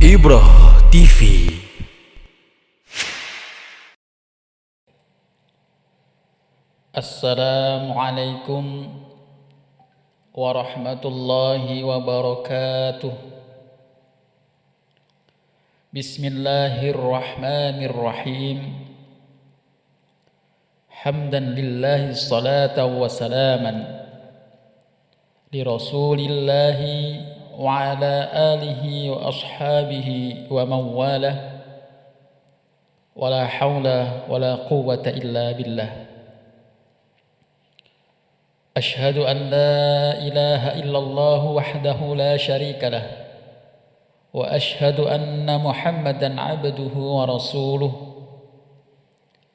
Ibrah TV. Assalamualaikum warahmatullahi wabarakatuh. Bismillahirrahmanirrahim. Hamdan lillahi salatan wa salaman li rasulillahi wa ala alihi wa ashabihi wa man walah. Wa la hawla wa la quwwata illa billah. أشهد أن لا إله إلا الله وحده لا شريك له وأشهد أن محمدا عبده ورسوله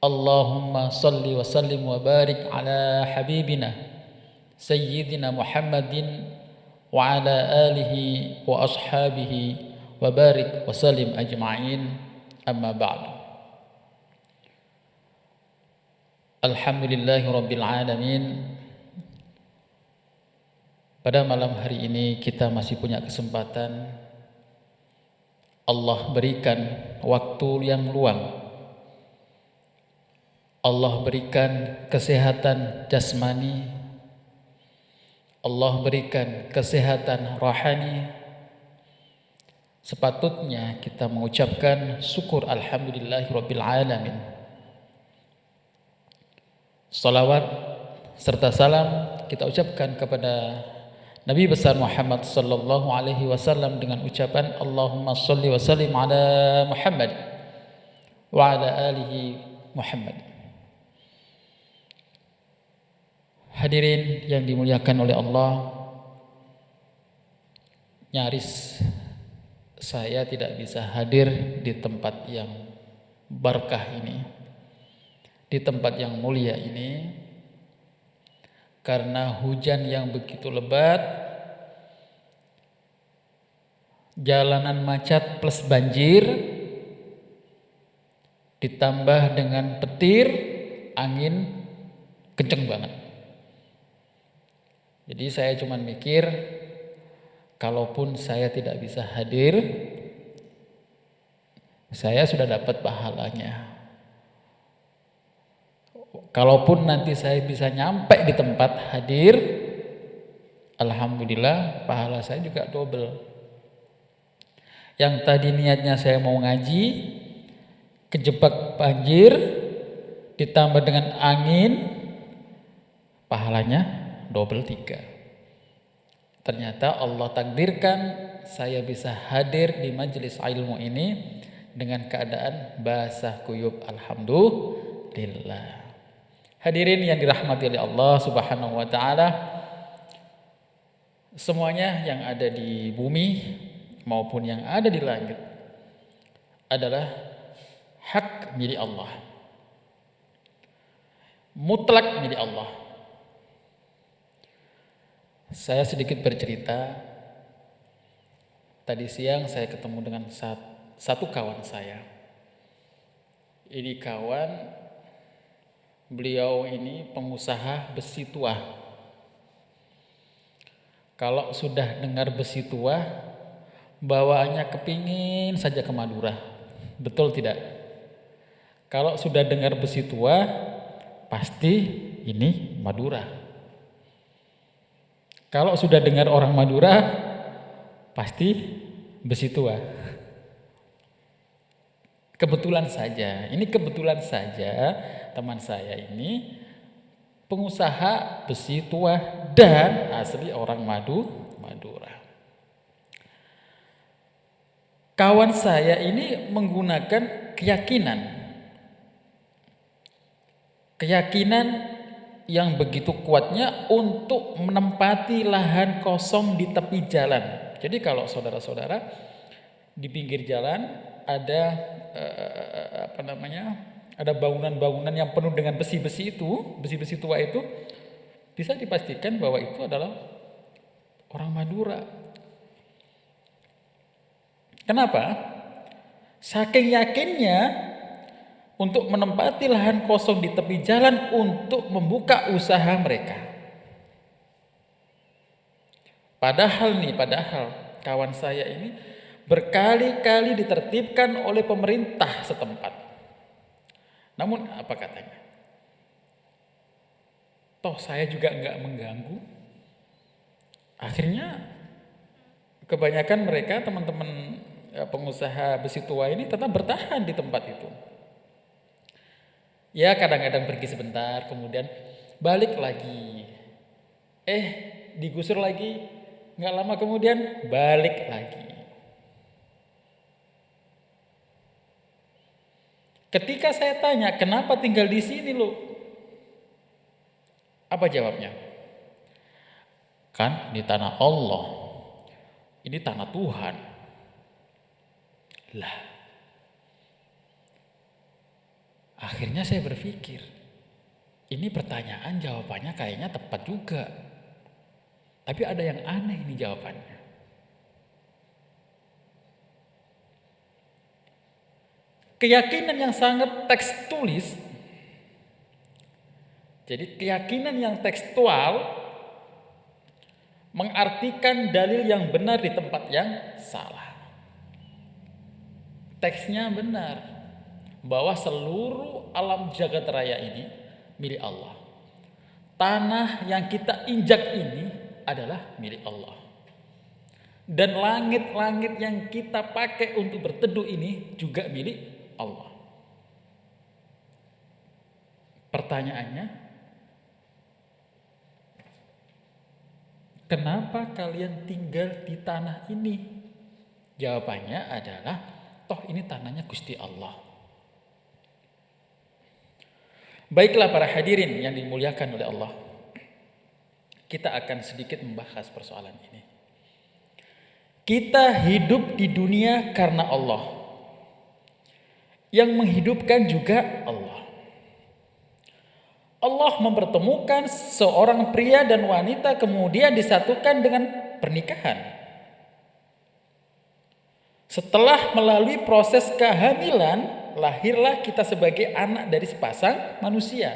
اللهم صل وسلم وبارك على حبيبنا سيدنا محمد وعلى آله وأصحابه وبارك وسلم أجمعين أما بعد الحمد لله رب العالمين. Pada malam hari ini kita masih punya kesempatan. Allah berikan waktu yang luang. Allah berikan kesehatan jasmani. Allah berikan kesehatan rohani. Sepatutnya kita mengucapkan syukur alhamdulillahirabbil alamin. Salawat serta salam kita ucapkan kepada Nabi besar Muhammad sallallahu alaihi wasallam dengan ucapan Allahumma shalli wa sallim ala Muhammad wa ala alihi Muhammad. Hadirin yang dimuliakan oleh Allah, nyaris saya tidak bisa hadir di tempat yang berkah ini, di tempat yang mulia ini, karena hujan yang begitu lebat, jalanan macet plus banjir, ditambah dengan petir, angin kenceng banget. Jadi saya cuma mikir, kalaupun saya tidak bisa hadir, saya sudah dapat pahalanya. Kalaupun nanti saya bisa nyampe di tempat hadir, alhamdulillah pahala saya juga double. Yang tadi niatnya saya mau ngaji, kejebak banjir, ditambah dengan angin, pahalanya double 3. Ternyata Allah takdirkan saya bisa hadir di majelis ilmu ini dengan keadaan basah kuyup, alhamdulillah. Hadirin yang dirahmati oleh Allah Subhanahu wa taala, semuanya yang ada di bumi maupun yang ada di langit adalah hak milik Allah. Mutlak milik Allah. Saya sedikit bercerita. Tadi siang saya ketemu dengan satu kawan saya. Ini kawan, beliau ini pengusaha besi tua. Kalau sudah dengar besi tua, bawaannya kepingin saja ke Madura. Betul tidak? Kalau sudah dengar besi tua, pasti ini Madura. Kalau sudah dengar orang Madura, pasti besi tua. Kebetulan saja teman saya ini pengusaha besi tua dan asli orang Madura. Kawan saya ini menggunakan keyakinan yang begitu kuatnya untuk menempati lahan kosong di tepi jalan. Jadi kalau saudara-saudara di pinggir jalan ada ada bangunan-bangunan yang penuh dengan besi-besi tua itu, bisa dipastikan bahwa itu adalah orang Madura. Kenapa? Saking yakinnya untuk menempati lahan kosong di tepi jalan untuk membuka usaha mereka. Padahal kawan saya ini berkali-kali ditertibkan oleh pemerintah setempat. Namun apa katanya? Toh saya juga enggak mengganggu. Akhirnya kebanyakan mereka teman-teman pengusaha besi tua ini tetap bertahan di tempat itu. Ya kadang-kadang pergi sebentar, kemudian balik lagi. Digusur lagi, nggak lama kemudian balik lagi. Ketika saya tanya, kenapa tinggal di sini lo? Apa jawabnya? Kan ini tanah Allah, ini tanah Tuhan. Lah, akhirnya saya berpikir, ini pertanyaan jawabannya kayaknya tepat juga. Tapi ada yang aneh ini jawabannya. Keyakinan yang sangat tekstualis, jadi keyakinan yang tekstual mengartikan dalil yang benar di tempat yang salah. Teksnya benar bahwa seluruh alam jagat raya ini milik Allah. Tanah yang kita injak ini adalah milik Allah. Dan langit-langit yang kita pakai untuk berteduh ini juga milik Allah. Pertanyaannya, kenapa kalian tinggal di tanah ini? Jawabannya adalah, toh ini tanahnya Gusti Allah. Baiklah para hadirin yang dimuliakan oleh Allah, kita akan sedikit membahas persoalan ini. Kita hidup di dunia karena Allah. Yang menghidupkan juga Allah. Allah mempertemukan seorang pria dan wanita kemudian disatukan dengan pernikahan. Setelah melalui proses kehamilan, lahirlah kita sebagai anak dari sepasang manusia,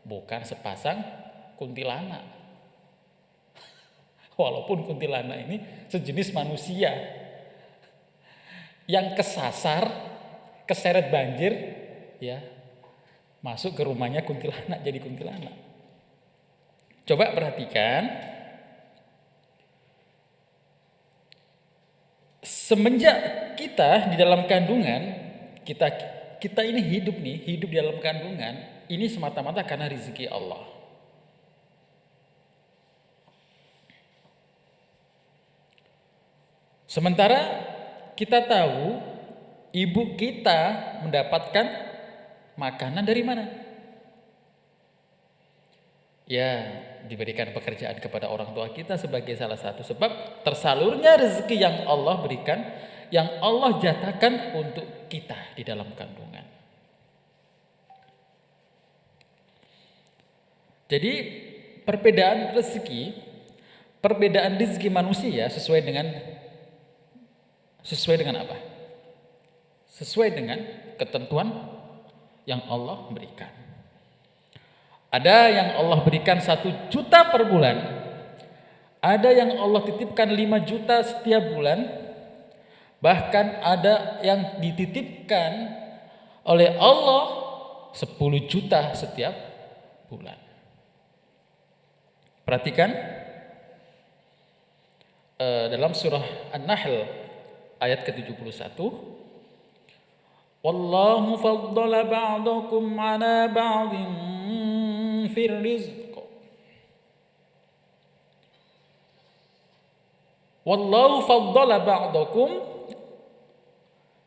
bukan sepasang kuntilanak. Walaupun kuntilanak ini sejenis manusia yang keseret banjir, ya, masuk ke rumahnya kuntilanak, jadi kuntilanak. Coba perhatikan, semenjak kita di dalam kandungan, kita ini hidup di dalam kandungan, ini semata-mata karena rezeki Allah. Sementara kita tahu ibu kita mendapatkan makanan dari mana? Ya, diberikan pekerjaan kepada orang tua kita sebagai salah satu sebab tersalurnya rezeki yang Allah berikan, yang Allah jatahkan untuk kita di dalam kandungan. Jadi perbedaan rezeki manusia sesuai dengan apa? Sesuai dengan ketentuan yang Allah berikan. Ada yang Allah berikan 1 juta per bulan. Ada yang Allah titipkan 5 juta setiap bulan. Bahkan ada yang dititipkan oleh Allah 10 juta setiap bulan. Perhatikan dalam surah An-Nahl ayat ke-71. Wallahu faddala ba'dakum 'ala ba'din fir rizq. Wallahu faddala ba'dakum,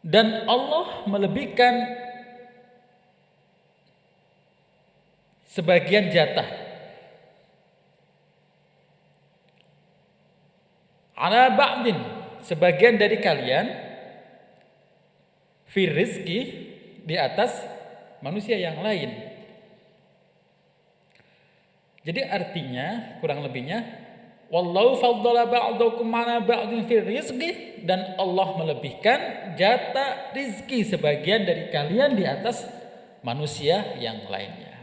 dan Allah melebihkan sebagian jatah ala ba'din, sebagian dari kalian, fi rizki, di atas manusia yang lain. Jadi artinya kurang lebihnya, wallahu faddala ba'dakum ala ba'din fi rizki, dan Allah melebihkan jatah rizki sebagian dari kalian di atas manusia yang lainnya.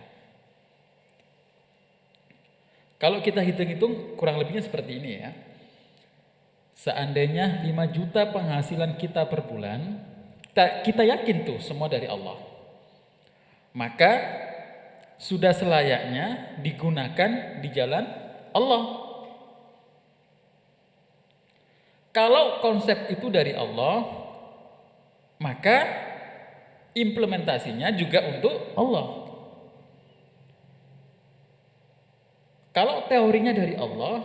Kalau kita hitung-hitung kurang lebihnya seperti ini ya. Seandainya 5 juta penghasilan kita per bulan, kita yakin tuh semua dari Allah. Maka sudah selayaknya digunakan di jalan Allah. Kalau konsep itu dari Allah, maka implementasinya juga untuk Allah. Kalau teorinya dari Allah,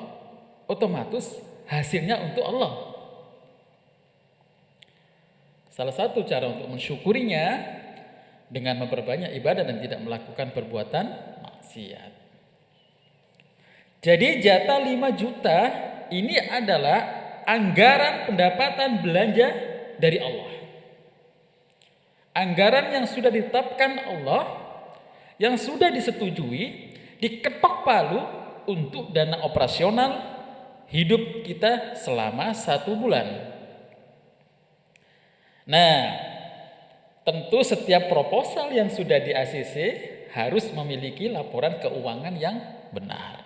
otomatis hasilnya untuk Allah. Salah satu cara untuk mensyukurinya dengan memperbanyak ibadah dan tidak melakukan perbuatan maksiat. Jadi jatah 5 juta ini adalah anggaran pendapatan belanja dari Allah. Anggaran yang sudah ditetapkan Allah, yang sudah disetujui, diketok palu untuk dana operasional hidup kita selama 1 bulan. Nah, tentu setiap proposal yang sudah di ACC harus memiliki laporan keuangan yang benar.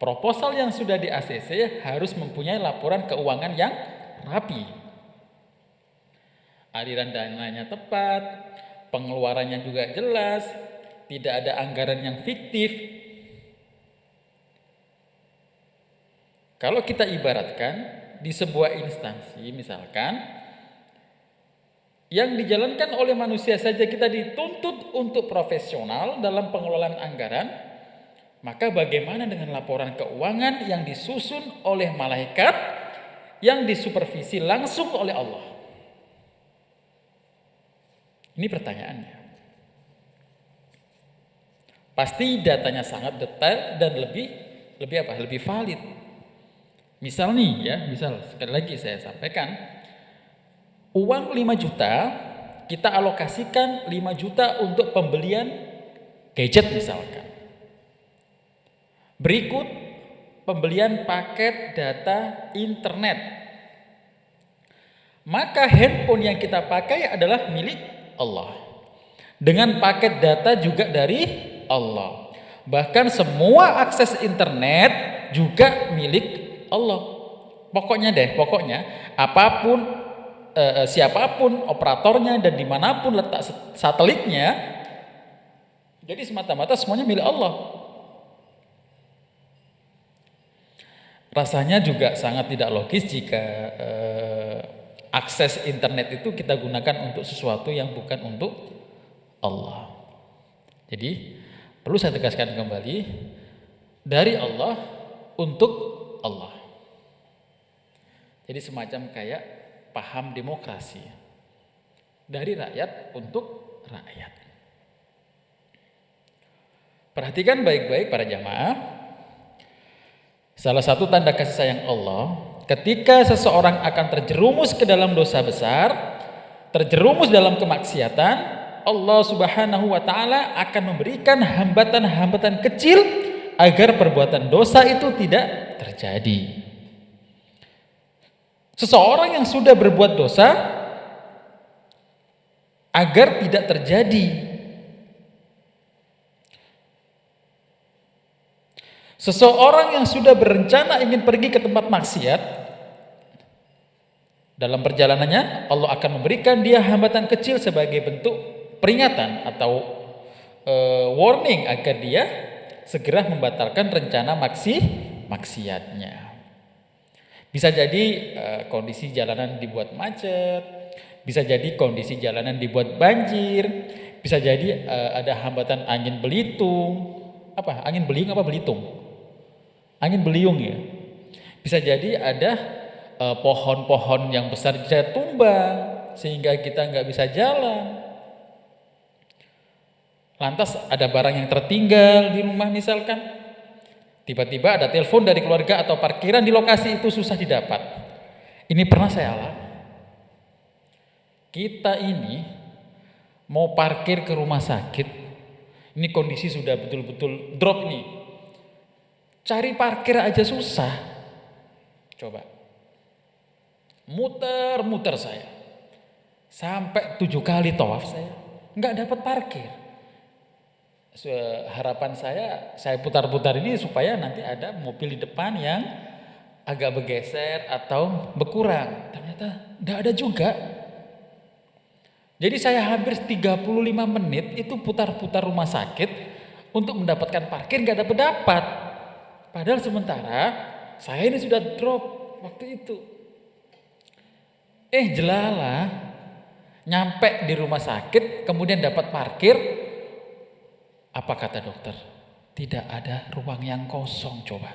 Proposal yang sudah di ACC harus mempunyai laporan keuangan yang rapi. Aliran dananya tepat, pengeluarannya juga jelas, tidak ada anggaran yang fiktif. Kalau kita ibaratkan di sebuah instansi misalkan, yang dijalankan oleh manusia saja kita dituntut untuk profesional dalam pengelolaan anggaran, maka bagaimana dengan laporan keuangan yang disusun oleh malaikat yang disupervisi langsung oleh Allah? Ini pertanyaannya. Pasti datanya sangat detail dan lebih valid. Misal nih ya, sekali lagi saya sampaikan, uang 5 juta kita alokasikan 5 juta untuk pembelian gadget misalkan. Berikut pembelian paket data internet. Maka handphone yang kita pakai adalah milik Allah. Dengan paket data juga dari Allah. Bahkan semua akses internet juga milik Allah. Pokoknya apapun siapapun operatornya dan dimanapun letak satelitnya, jadi semata-mata semuanya milik Allah. Rasanya juga sangat tidak logis jika akses internet itu kita gunakan untuk sesuatu yang bukan untuk Allah. Jadi perlu saya tegaskan kembali, dari Allah untuk Allah. Jadi semacam kayak paham demokrasi, dari rakyat untuk rakyat. Perhatikan baik-baik para jamaah. Salah satu tanda kasih sayang Allah, ketika seseorang akan terjerumus ke dalam dosa besar, terjerumus dalam kemaksiatan, Allah Subhanahu wa taala akan memberikan hambatan-hambatan kecil agar perbuatan dosa itu tidak terjadi. Seseorang yang sudah berbuat dosa agar tidak terjadi. Seseorang yang sudah berencana ingin pergi ke tempat maksiat, dalam perjalanannya Allah akan memberikan dia hambatan kecil sebagai bentuk peringatan atau warning agar dia segera membatalkan rencana maksiatnya. Bisa jadi kondisi jalanan dibuat macet, bisa jadi kondisi jalanan dibuat banjir, bisa jadi ada hambatan angin belitung, angin beliung apa belitung? Angin beliung ya. Bisa jadi ada pohon-pohon yang besar bisa tumbang sehingga kita nggak bisa jalan. Lantas ada barang yang tertinggal di rumah misalkan. Tiba-tiba ada telepon dari keluarga atau parkiran di lokasi itu susah didapat. Ini pernah saya alami. Kita ini mau parkir ke rumah sakit, ini kondisi sudah betul-betul drop nih. Cari parkir aja susah. Coba. Muter-muter saya. Sampai 7 kali tawaf saya. Nggak dapat parkir. Harapan saya putar-putar ini supaya nanti ada mobil di depan yang agak bergeser atau berkurang. Ternyata nggak ada juga. Jadi saya hampir 35 menit itu putar-putar rumah sakit untuk mendapatkan parkir, nggak dapat. Padahal sementara saya ini sudah drop waktu itu. Jelalah, nyampe di rumah sakit kemudian dapat parkir. Apa kata dokter? Tidak ada ruang yang kosong, coba.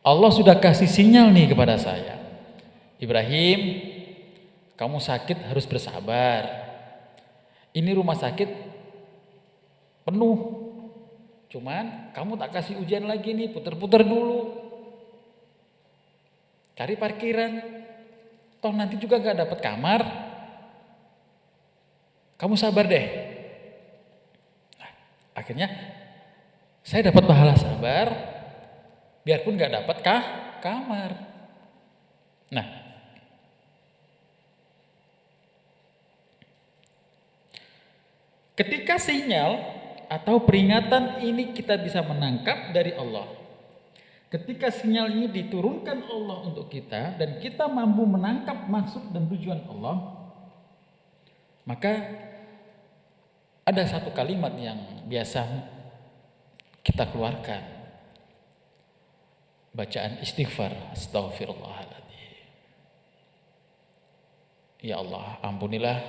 Allah sudah kasih sinyal nih kepada saya. Ibrahim, kamu sakit harus bersabar. Ini rumah sakit penuh. Cuman kamu tak kasih ujian lagi nih, putar-putar dulu. Cari parkiran. Toh nanti juga gak dapat kamar. Kamu sabar deh. Nah, akhirnya saya dapat pahala sabar. Biarpun gak dapat kamar. Nah, ketika sinyal atau peringatan ini kita bisa menangkap dari Allah. Ketika sinyal ini diturunkan Allah untuk kita dan kita mampu menangkap maksud dan tujuan Allah, maka ada satu kalimat yang biasa kita keluarkan. Bacaan istighfar, astaghfirullahaladzim. Ya Allah, ampunilah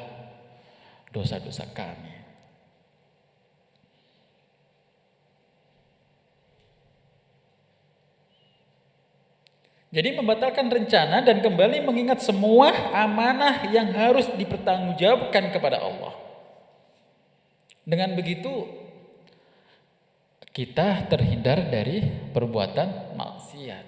dosa-dosa kami. Jadi membatalkan rencana dan kembali mengingat semua amanah yang harus dipertanggungjawabkan kepada Allah. Dengan begitu kita terhindar dari perbuatan maksiat.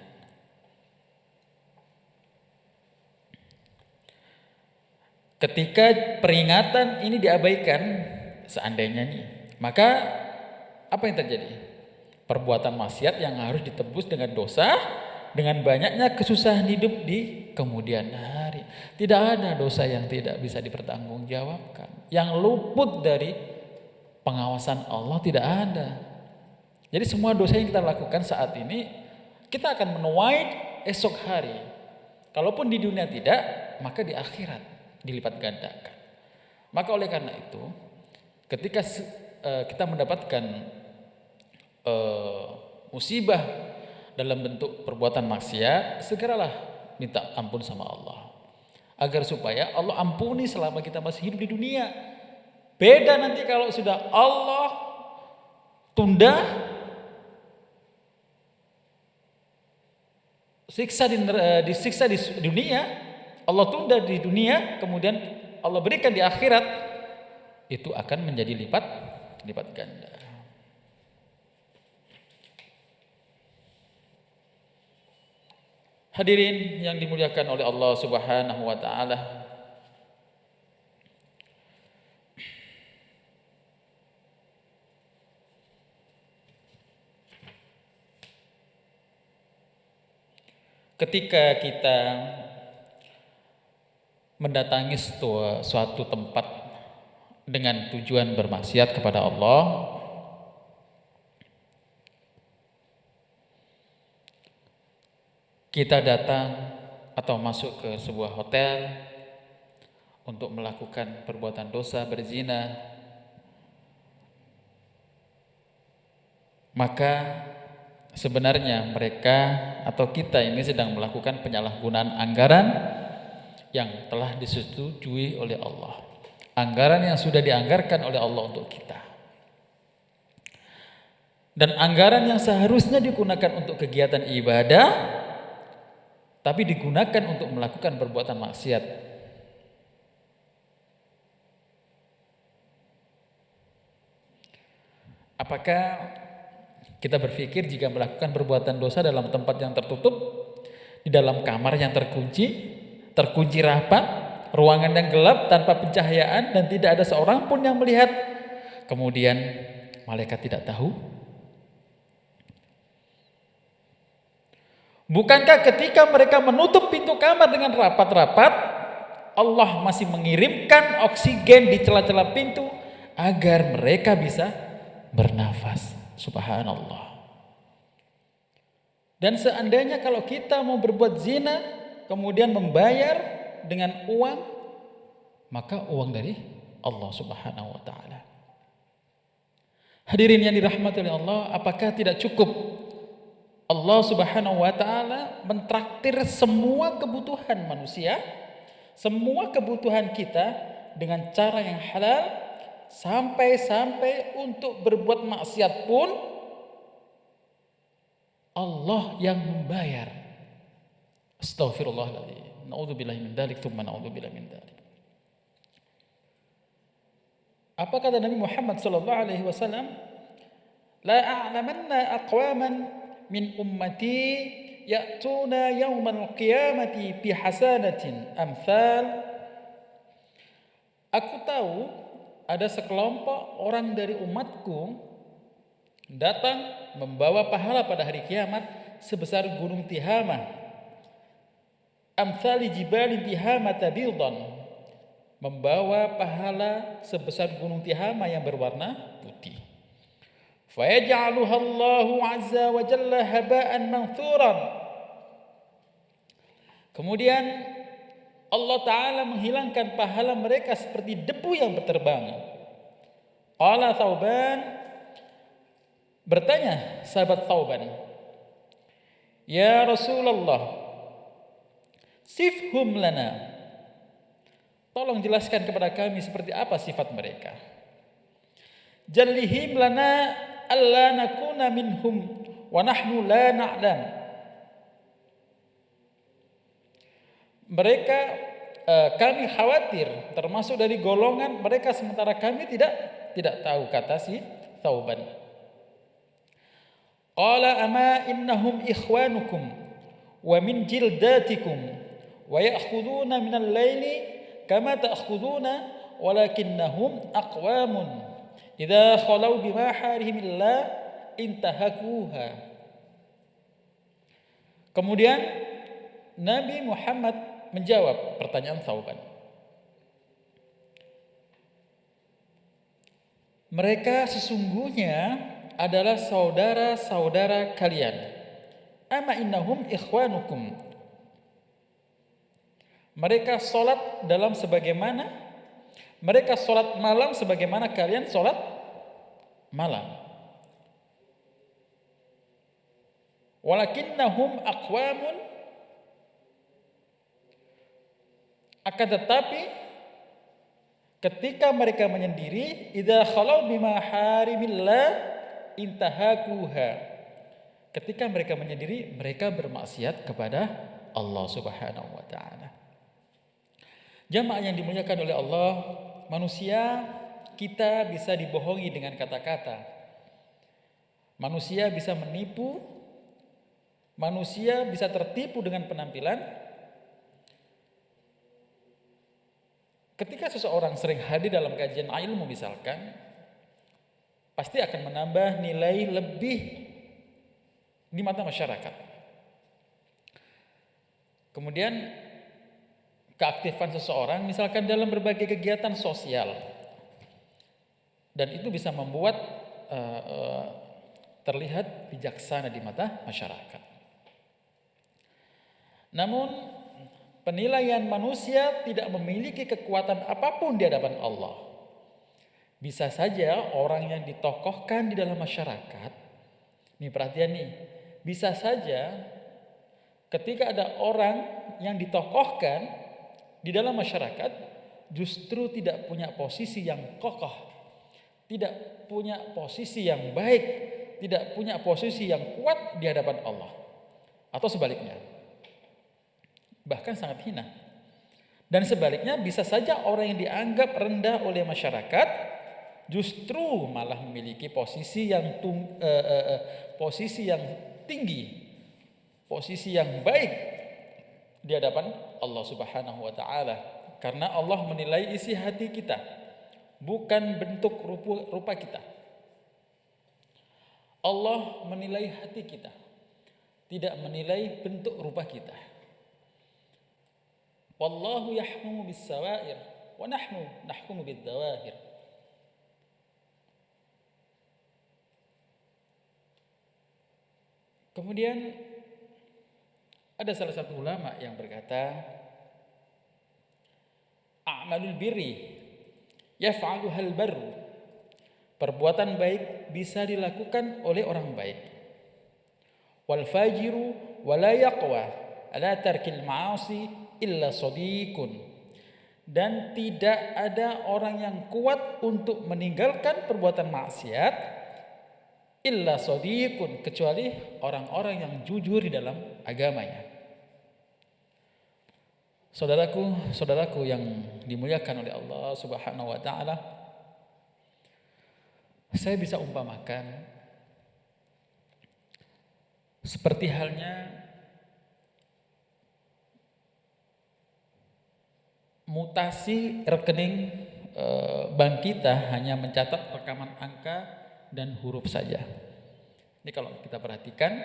Ketika peringatan ini diabaikan, seandainya nih, maka apa yang terjadi? Perbuatan maksiat yang harus ditebus dengan dosa, dengan banyaknya kesusahan hidup di kemudian hari. Tidak ada dosa yang tidak bisa dipertanggungjawabkan. Yang luput dari pengawasan Allah tidak ada. Jadi semua dosa yang kita lakukan saat ini, kita akan menuai esok hari. Kalaupun di dunia tidak, maka di akhirat dilipat gandakan. Maka oleh karena itu, ketika kita mendapatkan musibah dalam bentuk perbuatan maksiat, segeralah minta ampun sama Allah. Agar supaya Allah ampuni selama kita masih hidup di dunia. Beda nanti kalau sudah Allah tunda, disiksa di dunia, Allah tunda di dunia, kemudian Allah berikan di akhirat, itu akan menjadi lipat ganda. Hadirin yang dimuliakan oleh Allah Subhanahu wa taala. Ketika kita mendatangi suatu tempat dengan tujuan bermaksiat kepada Allah, kita datang atau masuk ke sebuah hotel untuk melakukan perbuatan dosa berzina, maka sebenarnya mereka atau kita ini sedang melakukan penyalahgunaan anggaran yang telah disetujui oleh Allah. Anggaran yang sudah dianggarkan oleh Allah untuk kita. Dan anggaran yang seharusnya digunakan untuk kegiatan ibadah, tapi digunakan untuk melakukan perbuatan maksiat. Apakah kita berpikir jika melakukan perbuatan dosa dalam tempat yang tertutup, di dalam kamar yang terkunci rapat, ruangan yang gelap tanpa pencahayaan dan tidak ada seorang pun yang melihat, kemudian malaikat tidak tahu? Bukankah ketika mereka menutup pintu kamar dengan rapat-rapat, Allah masih mengirimkan oksigen di celah-celah pintu agar mereka bisa bernafas? Subhanallah. Dan seandainya kalau kita mau berbuat zina, kemudian membayar dengan uang, maka uang dari Allah Subhanahu wa taala. Hadirin yang dirahmati oleh Allah, apakah tidak cukup Allah Subhanahu wa taala mentraktir semua kebutuhan manusia, semua kebutuhan kita dengan cara yang halal, sampai untuk berbuat maksiat pun Allah yang membayar. Astaghfirullahaladzim. Na'udzubillahi min dzalik, tsumma na'udzubillahi min dzalik. Apa kata Nabi Muhammad sallallahu alaihi wasallam? La a'lamanna aqwaman min ummati ya'tuna yaumal qiyamati bi hasanatin amsal. Aku tahu ada sekelompok orang dari umatku datang membawa pahala pada hari kiamat sebesar gunung Tihamah, amsali jibali Tihamah tabidan, membawa pahala sebesar gunung Tihamah yang berwarna putih. Fayaj'aluha Allahu azza wa jalla haba'an manthuran. Kemudian Allah Ta'ala menghilangkan pahala mereka seperti debu yang berterbangan. Qala Thauban, bertanya sahabat Thauban, ya Rasulullah, sifhum lana, tolong jelaskan kepada kami seperti apa sifat mereka. Jallihim lana alla nakuna minhum wa nahnu la na'lam. Mereka kami khawatir termasuk dari golongan mereka sementara kami tidak tahu, kata si Thauban. Qala ama innahum ikhwanukum wa min jildatikum wa ya'khuduna minal laili kama ta'khuduna walakinnahum aqwamun idza khalau bimaharimillah intahakuha. Kemudian Nabi Muhammad menjawab pertanyaan Thauban. Mereka sesungguhnya adalah saudara-saudara kalian. Ama innahum ikhwanukum. Mereka salat dalam sebagaimana mereka salat malam sebagaimana kalian salat malam. Walakinnahum aqwamun, akan tetapi ketika mereka menyendiri, idza khalau bima harimillah intahakuha, ketika mereka menyendiri mereka bermaksiat kepada Allah Subhanahu wa taala. Jamaah yang dimuliakan oleh Allah, manusia kita bisa dibohongi dengan kata-kata. Manusia bisa menipu, manusia bisa tertipu dengan penampilan. Ketika seseorang sering hadir dalam kajian ilmu misalkan, pasti akan menambah nilai lebih di mata masyarakat. Kemudian keaktifan seseorang misalkan dalam berbagai kegiatan sosial, dan itu bisa membuat terlihat bijaksana di mata masyarakat. Namun penilaian manusia tidak memiliki kekuatan apapun di hadapan Allah. Bisa saja orang yang ditokohkan di dalam masyarakat, nih perhatian nih, bisa saja ketika ada orang yang ditokohkan di dalam masyarakat justru tidak punya posisi yang kokoh, tidak punya posisi yang baik, tidak punya posisi yang kuat di hadapan Allah, atau sebaliknya, bahkan sangat hina. Dan sebaliknya bisa saja orang yang dianggap rendah oleh masyarakat justru malah memiliki posisi yang tinggi, posisi yang baik di hadapan Allah Subhanahu wa taala, karena Allah menilai isi hati kita, bukan bentuk rupa kita. Allah menilai hati kita, tidak menilai bentuk rupa kita. Wallahu yahkumu bis-sawair wa nahnu nahkumu bid-dawahir. Kemudian Ada salah satu ulama yang berkata, a'malul birri yaf'aluhal barru. Perbuatan baik bisa dilakukan oleh orang baik. Wal fajiru wala yaqwa ala tarkil ma'asi illa sadiqun. Dan tidak ada orang yang kuat untuk meninggalkan perbuatan maksiat illa sadiqun, kecuali orang-orang yang jujur di dalam agamanya. Saudaraku yang dimuliakan oleh Allah Subhanahu wa taala, saya bisa umpamakan seperti halnya mutasi rekening bank kita hanya mencatat rekaman angka dan huruf saja. Ini kalau kita perhatikan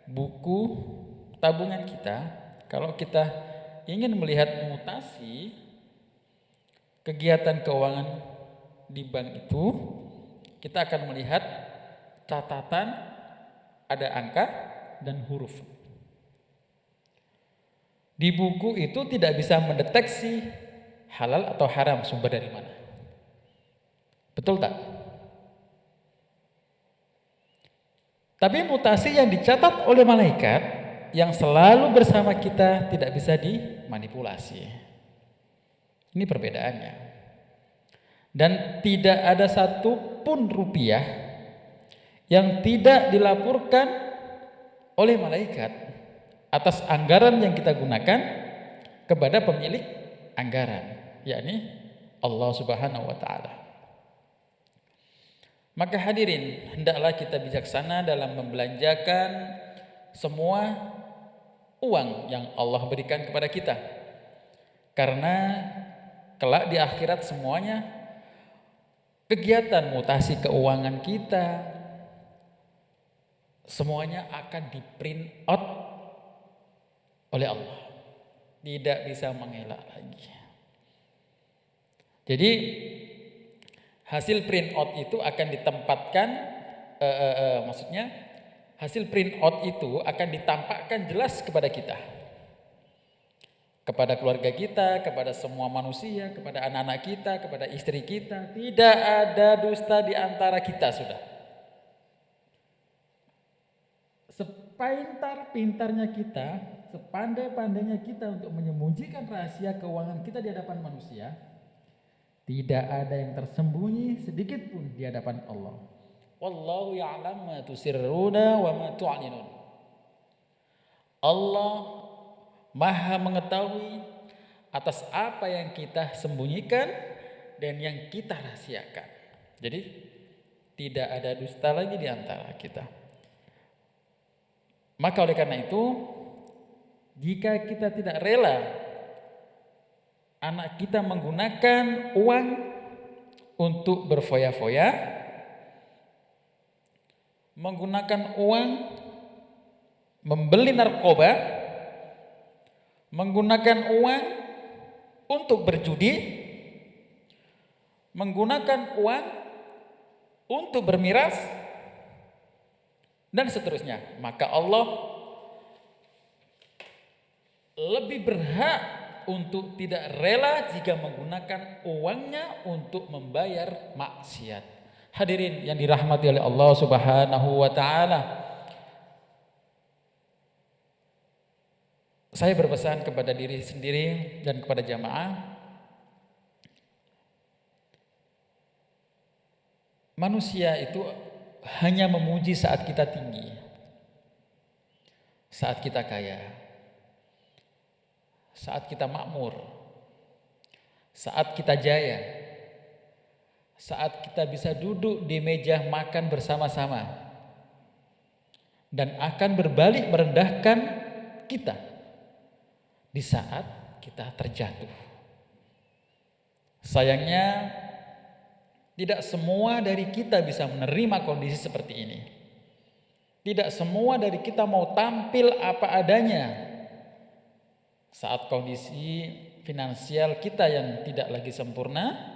buku tabungan kita, kalau kita ingin melihat mutasi kegiatan keuangan di bank itu, kita akan melihat catatan ada angka dan huruf. Di buku itu tidak bisa mendeteksi halal atau haram sumber dari mana. Betul tak? Tapi mutasi yang dicatat oleh malaikat yang selalu bersama kita tidak bisa dimanipulasi. Ini perbedaannya. Dan tidak ada satupun rupiah yang tidak dilaporkan oleh malaikat atas anggaran yang kita gunakan kepada pemilik anggaran, yakni Allah Subhanahu wa taala. Maka hadirin, hendaklah kita bijaksana dalam membelanjakan semua uang yang Allah berikan kepada kita. Karena kelak di akhirat semuanya kegiatan mutasi keuangan kita semuanya akan di print out oleh Allah, tidak bisa mengelak lagi. Jadi hasil print out itu akan ditempatkan, maksudnya hasil print out itu akan ditampakkan jelas kepada kita, kepada keluarga kita, kepada semua manusia, kepada anak-anak kita, kepada istri kita. Tidak ada dusta di antara kita sudah. Sepintar-pintarnya kita, sepandai-pandainya kita untuk menyembunyikan rahasia keuangan kita di hadapan manusia, tidak ada yang tersembunyi sedikit pun di hadapan Allah. Wallahu ya'lam ma tusirruna wa ma tu'linun. Allah Maha mengetahui atas apa yang kita sembunyikan dan yang kita rahasiakan. Jadi tidak ada dusta lagi di antara kita. Maka oleh karena itu, jika kita tidak rela anak kita menggunakan uang untuk berfoya-foya, menggunakan uang membeli narkoba, menggunakan uang untuk berjudi, menggunakan uang untuk bermiras, dan seterusnya, maka Allah lebih berhak untuk tidak rela jika menggunakan uangnya untuk membayar maksiat. Hadirin yang dirahmati oleh Allah Subhanahu wa taala, saya berpesan kepada diri sendiri dan kepada jamaah, manusia itu hanya memuji saat kita tinggi, saat kita kaya, saat kita makmur, saat kita jaya, saat kita bisa duduk di meja makan bersama-sama, dan akan berbalik merendahkan kita di saat kita terjatuh. Sayangnya tidak semua dari kita bisa menerima kondisi seperti ini. Tidak semua dari kita mau tampil apa adanya saat kondisi finansial kita yang tidak lagi sempurna.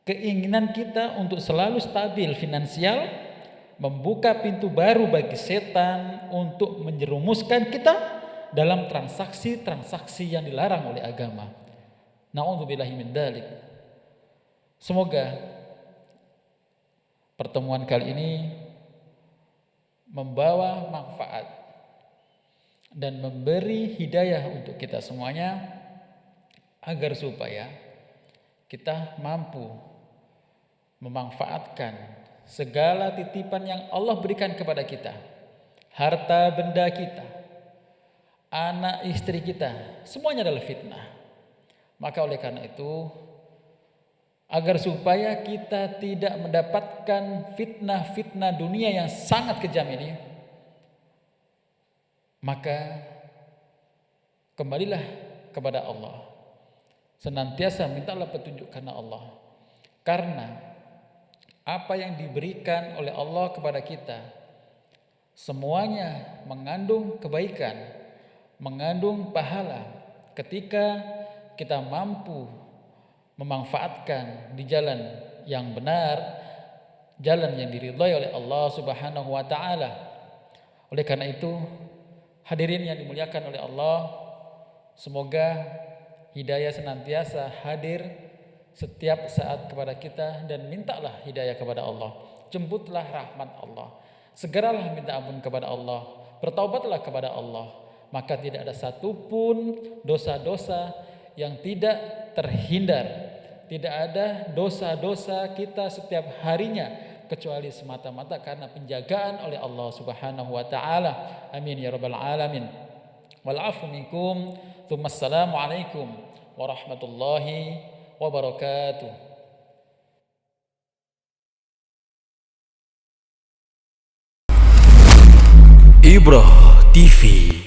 Keinginan kita untuk selalu stabil finansial membuka pintu baru bagi setan untuk menjerumuskan kita dalam transaksi-transaksi yang dilarang oleh agama. Na'udzubillahi min dzalik. Semoga pertemuan kali ini membawa manfaat dan memberi hidayah untuk kita semuanya agar supaya kita mampu memanfaatkan segala titipan yang Allah berikan kepada kita, harta benda kita, anak istri kita, semuanya adalah fitnah. Maka oleh karena itu, agar supaya kita tidak mendapatkan fitnah-fitnah dunia yang sangat kejam ini, maka kembalilah kepada Allah. Senantiasa mintalah petunjuk karena Allah. Karena apa yang diberikan oleh Allah kepada kita semuanya mengandung kebaikan, mengandung pahala ketika kita mampu memanfaatkan di jalan yang benar, jalan yang diridhai oleh Allah Subhanahu wa taala. Oleh karena itu, hadirin yang dimuliakan oleh Allah, semoga hidayah senantiasa hadir setiap saat kepada kita, dan mintalah hidayah kepada Allah. Jemputlah rahmat Allah. Segeralah minta ampun kepada Allah. Bertaubatlah kepada Allah. Maka tidak ada satupun dosa-dosa yang tidak terhindar. Tidak ada dosa-dosa kita setiap harinya kecuali semata-mata karena penjagaan oleh Allah Subhanahu wa taala. Amin ya rabbal alamin. Wal afu minkum. Assalamu alaikum warahmatullahi wabarakatuh. Ibrah TV.